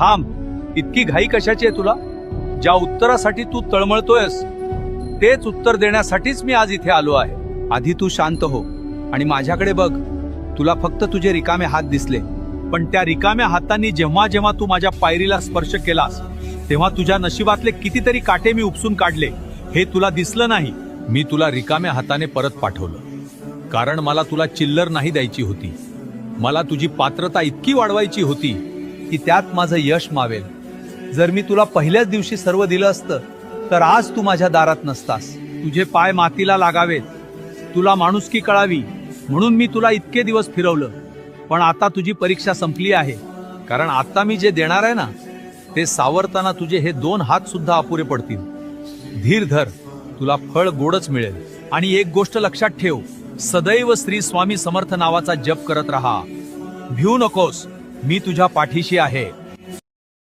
थांब, इतकी घाई कशाची आहे तुला? ज्या उत्तरासाठी तू तळमळतोयस तेच उत्तर देण्यासाठीच मी आज इथे आलो आहे. आधी तू शांत हो आणि माझ्याकडे बघ. तुला फक्त तुझे रिकामे हात दिसले, पण त्या रिकाम्या हातांनी जेव्हा जेव्हा तू माझ्या पायरीला स्पर्श केलास तेव्हा तुझ्या नशिबातले कितीतरी काटे मी उपसून काढले. हे तुला दिसलं नाही. मी तुला रिकाम्या हाताने परत पाठवलं, कारण मला तुला चिल्लर नाही द्यायची होती. मला तुझी पात्रता इतकी वाढवायची होती की त्यात माझं यश मावेल. जर मी तुला पहिल्याच दिवशी सर्व दिलं असतं तर आज तू माझ्या दारात नसतास. तुझे पाय मातीला लागावेत, तुला माणुसकी कळावी म्हणून मी तुला इतके दिवस फिरवलं. पण आता तुझी परीक्षा संपली आहे, कारण आता मी जे देणार आहे ना ते सावरताना तुझे हे 2 हात सुद्धा अपुरे पडतील. धीर धर, तुला फळ गोडच मिळेल. आणि एक गोष्ट लक्षात ठेव, सदैव श्री स्वामी समर्थ नावाचा जप करत राहा. भिवू नकोस, मी तुझ्या पाठीशी आहे.